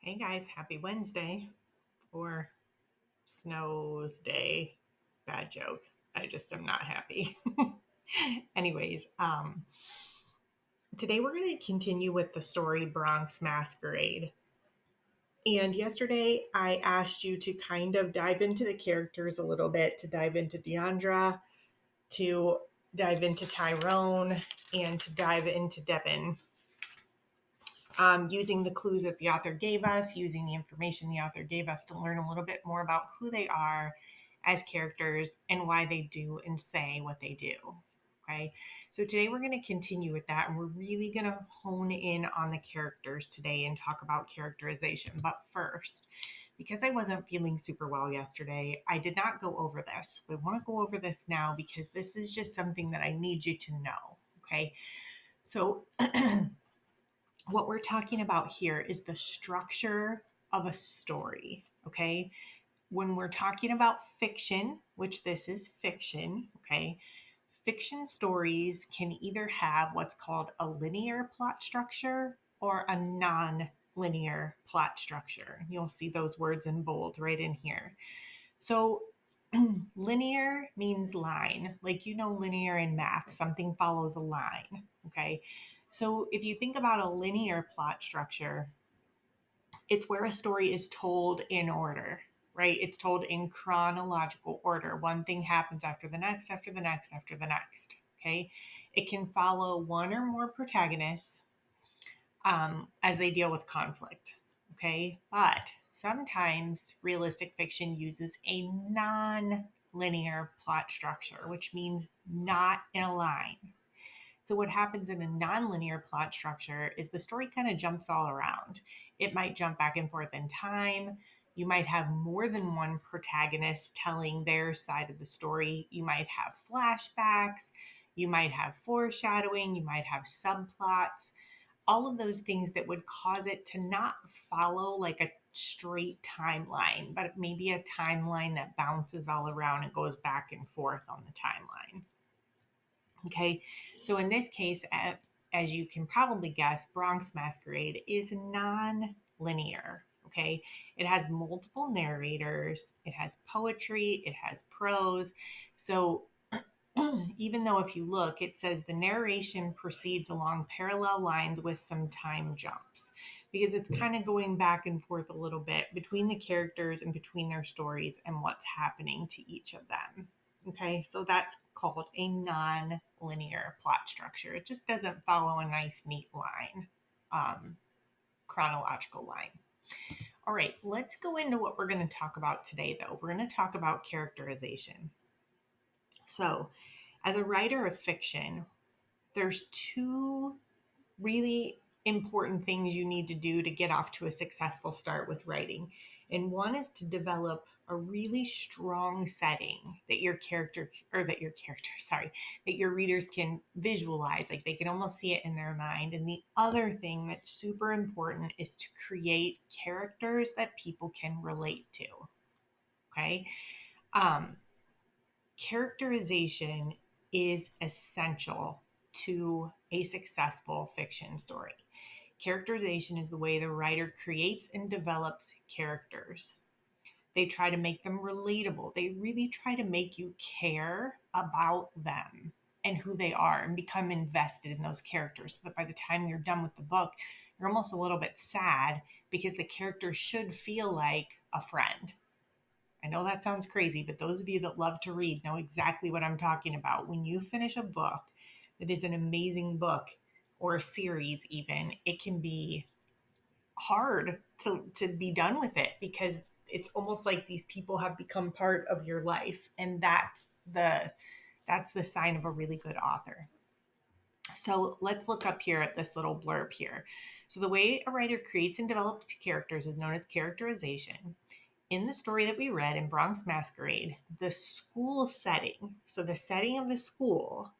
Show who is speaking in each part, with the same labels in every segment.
Speaker 1: Hey guys, happy Wednesday or Snow's Day. Bad joke. I just am not happy. Anyways, today we're going to continue with the story Bronx Masquerade. And yesterday I asked you to kind of dive into the characters a little bit, to dive into Deandra, to dive into Tyrone, and to dive into Devin. Using the clues that the author gave us, using the information the author gave us to learn a little bit more about who they are as characters and why they do and say what they do. Okay, so today we're going to continue with that and we're really going to hone in on the characters today and talk about characterization. But first, because I wasn't feeling super well yesterday, I did not go over this. We want to go over this now because this is just something that I need you to know. Okay, so what we're talking about here is the structure of a story. Okay. When we're talking about fiction, which this is fiction, okay, fiction stories can either have what's called a linear plot structure or a non linear plot structure. You'll see those words in bold right in here. So, linear means line, like linear in math, something follows a line. Okay. So, if you think about a linear plot structure, it's where a story is told in order, right? It's told in chronological order. One thing happens after the next, after the next, after the next. Okay. It can follow one or more protagonists as they deal with conflict. Okay. But sometimes realistic fiction uses a non linear plot structure, which means not in a line. So, what happens in a nonlinear plot structure is the story kind of jumps all around. It might jump back and forth in time. You might have more than one protagonist telling their side of the story. You might have flashbacks. You might have foreshadowing. You might have subplots. All of those things that would cause it to not follow like a straight timeline, but maybe a timeline that bounces all around and goes back and forth on the timeline. Okay, so in this case, as you can probably guess, Bronx Masquerade is non linear. Okay, it has multiple narrators, it has poetry, it has prose. So even though if you look, it says the narration proceeds along parallel lines with some time jumps because it's kind of going back and forth a little bit between the characters and between their stories and what's happening to each of them. Okay, so that's called a non linear plot structure. It just doesn't follow a nice, neat line, um, chronological line. All right, let's go into what we're going to talk about today, though. We're going to talk about characterization. So, as a writer of fiction, there's two really important things you need to do to get off to a successful start with writing. And one is to develop a really strong setting that that your readers can visualize, like they can almost see it in their mind. And the other thing that's super important is to create characters that people can relate to. Okay. Um, Characterization is essential to a successful fiction story. Characterization is the way the writer creates and develops characters. They try to make them relatable. They really try to make you care about them and who they are and become invested in those characters so that by the time you're done with the book, you're almost a little bit sad because the character should feel like a friend. I know that sounds crazy, but those of you that love to read know exactly what I'm talking about. When you finish a book that is an amazing book or a series, even, it can be hard to be done with it because it's almost like these people have become part of your life. And that's the sign of a really good author. So let's look up here at this little blurb here. So the way a writer creates and develops characters is known as characterization. In the story that we read in Bronx Masquerade, the school setting, so the setting of the school,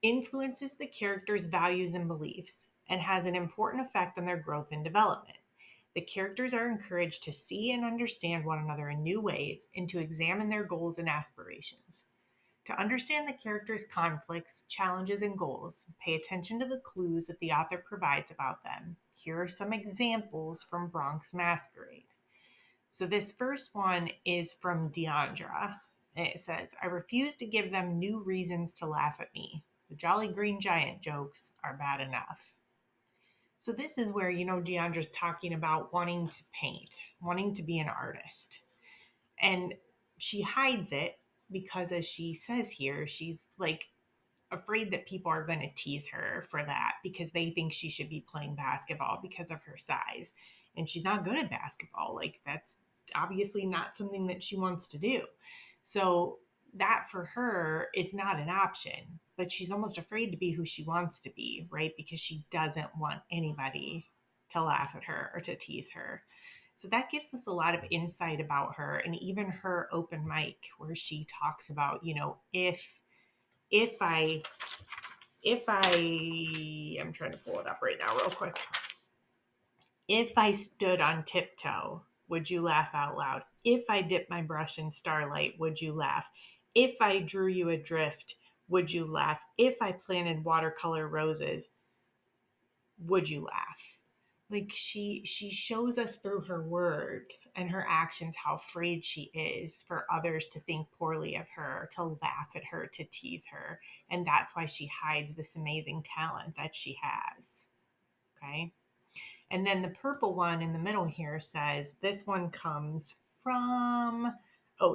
Speaker 1: influences the characters' values and beliefs and has an important effect on their growth and development. The characters are encouraged to see and understand one another in new ways and to examine their goals and aspirations. To understand the characters' conflicts, challenges, and goals, pay attention to the clues that the author provides about them. Here are some examples from Bronx Masquerade. So this first one is from Deandra. And it says, I refuse to give them new reasons to laugh at me. The Jolly Green Giant jokes are bad enough. So this is where, Deandra's talking about wanting to paint, wanting to be an artist. And she hides it because, as she says here, she's like afraid that people are going to tease her for that because they think she should be playing basketball because of her size. And she's not good at basketball. Like, that's obviously not something that she wants to do. So, that for her is not an option, but she's almost afraid to be who she wants to be, right? Because she doesn't want anybody to laugh at her or to tease her. So that gives us a lot of insight about her, and even her open mic where she talks about, if I I'm trying to pull it up right now real quick. If I stood on tiptoe, would you laugh out loud? If I dipped my brush in starlight, would you laugh? If I drew you adrift, would you laugh? If I planted watercolor roses, would you laugh? Like, she shows us through her words and her actions how afraid she is for others to think poorly of her, to laugh at her, to tease her. And that's why she hides this amazing talent that she has. Okay. And then the purple one in the middle here says, this one comes from,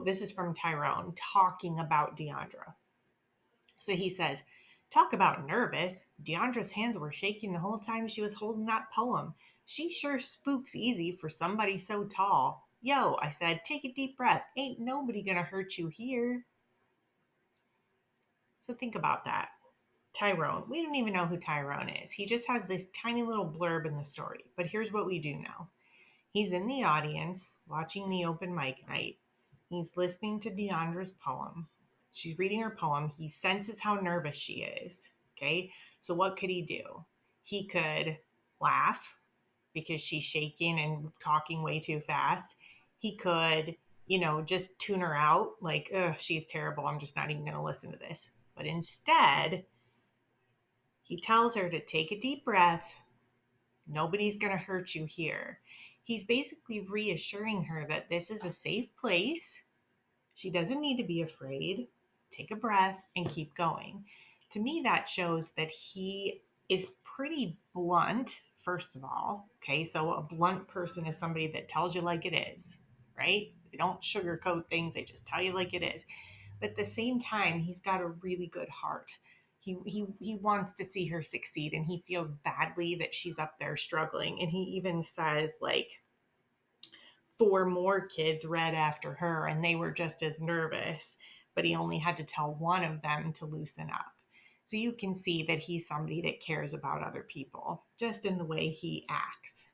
Speaker 1: this is from Tyrone talking about Deandra. So he says, talk about nervous. Deandra's hands were shaking the whole time she was holding that poem. She sure spooks easy for somebody so tall. Yo, I said, take a deep breath. Ain't nobody gonna hurt you here. So think about that. Tyrone. We don't even know who Tyrone is. He just has this tiny little blurb in the story. But here's what we do know. He's in the audience watching the open mic night. He's listening to Deandra's poem. She's reading her poem. He senses how nervous she is. Okay. So what could he do? He could laugh because she's shaking and talking way too fast. He could, just tune her out like, ugh, she's terrible. I'm just not even going to listen to this. But instead, he tells her to take a deep breath. Nobody's going to hurt you here. He's basically reassuring her that this is a safe place. She doesn't need to be afraid. Take a breath and keep going. To me, that shows that he is pretty blunt, first of all. Okay, so a blunt person is somebody that tells you like it is, right? They don't sugarcoat things, they just tell you like it is. But at the same time, he's got a really good heart. He wants to see her succeed, and he feels badly that she's up there struggling. And he even says, like, four more kids read after her and they were just as nervous, but he only had to tell one of them to loosen up. So you can see that he's somebody that cares about other people, just in the way he acts.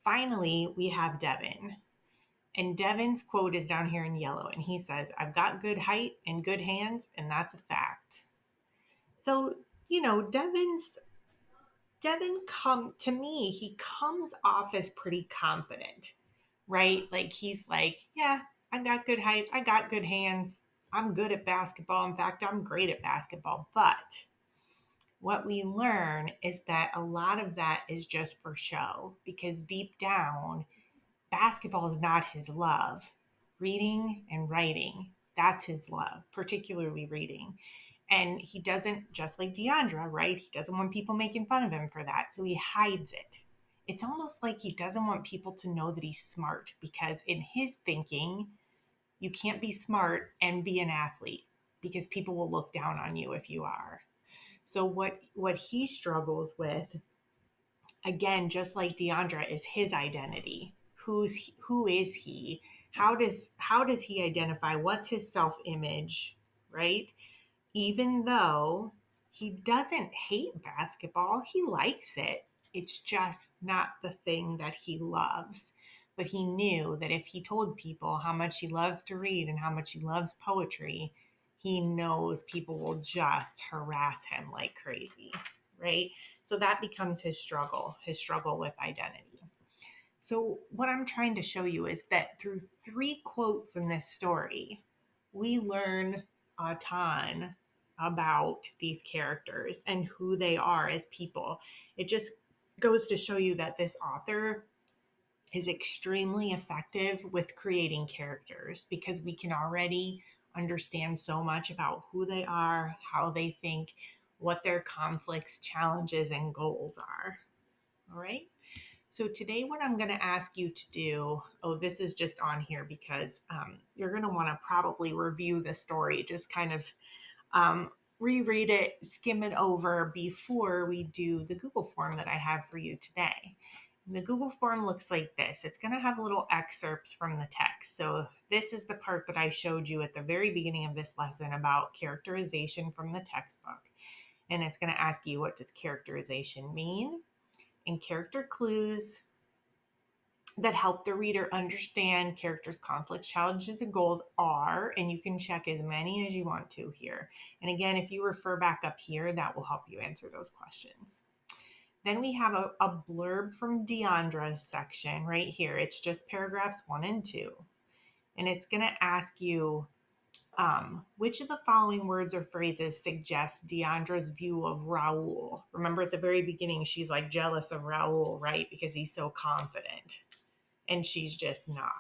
Speaker 1: Finally, we have Devin. And Devin's quote is down here in yellow, and he says, I've got good height and good hands, and that's a fact. So, Devin to me, he comes off as pretty confident, right? Like, he's like, yeah, I got good height, I got good hands, I'm good at basketball. In fact, I'm great at basketball. But what we learn is that a lot of that is just for show, because deep down, basketball is not his love. Reading and writing, that's his love, particularly reading. And he doesn't, just like Deandra, right? He doesn't want people making fun of him for that. So he hides it. It's almost like he doesn't want people to know that he's smart, because in his thinking, you can't be smart and be an athlete because people will look down on you if you are. So what he struggles with, again, just like Deandra, is his identity. Who is he? How does he identify? What's his self-image, right? Even though he doesn't hate basketball, he likes it. It's just not the thing that he loves. But he knew that if he told people how much he loves to read and how much he loves poetry, he knows people will just harass him like crazy, right? So that becomes his struggle with identity. So, what I'm trying to show you is that through three quotes in this story, we learn a ton about these characters and who they are as people. It just goes to show you that this author is extremely effective with creating characters because we can already understand so much about who they are, how they think, what their conflicts, challenges, and goals are. All right. So today, what I'm going to ask you to do, oh, this is just on here because you're going to want to probably review the story, just kind of um, reread it, skim it over before we do the Google form that I have for you today. And the Google form looks like this. It's going to have little excerpts from the text. So this is the part that I showed you at the very beginning of this lesson about characterization from the textbook. And it's going to ask you, what does characterization mean? And character clues that help the reader understand characters' conflicts, challenges, and goals are, and you can check as many as you want to here. And again, if you refer back up here, that will help you answer those questions. Then we have a blurb from Deandra's section right here. It's just paragraphs 1 and 2. And it's going to ask you, which of the following words or phrases suggest Deandra's view of Raul? Remember at the very beginning, she's like jealous of Raul, right? Because he's so confident. And she's just not.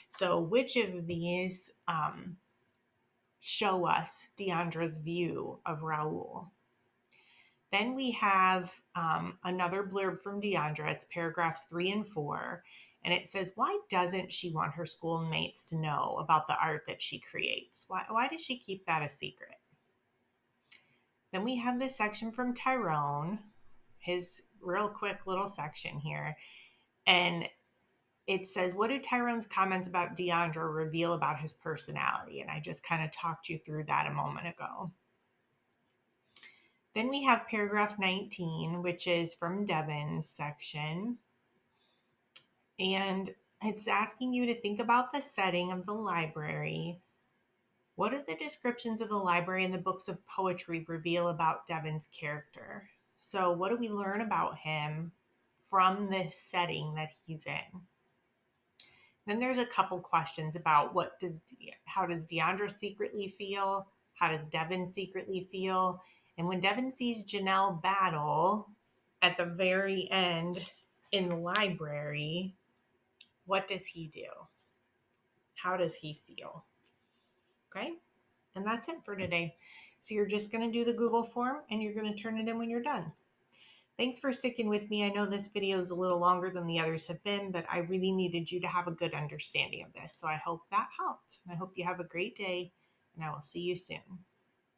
Speaker 1: So, which of these show us Deandra's view of Raul? Then we have another blurb from Deandra. It's paragraphs 3 and 4. And it says, why doesn't she want her schoolmates to know about the art that she creates? Why does she keep that a secret? Then we have this section from Tyrone, his real quick little section here. And it says, what do Tyrone's comments about Deandra reveal about his personality? And I just kind of talked you through that a moment ago. Then we have paragraph 19, which is from Devin's section. And it's asking you to think about the setting of the library. What do the descriptions of the library and the books of poetry reveal about Devin's character? So, what do we learn about him from this setting that he's in? Then there's a couple questions about how does Deandra secretly feel? How does Devin secretly feel? And when Devin sees Janelle battle at the very end in the library, what does he do? How does he feel? Okay. And that's it for today. So you're just going to do the Google form and you're going to turn it in when you're done. Thanks for sticking with me. I know this video is a little longer than the others have been, but I really needed you to have a good understanding of this. So I hope that helped. And I hope you have a great day, and I will see you soon.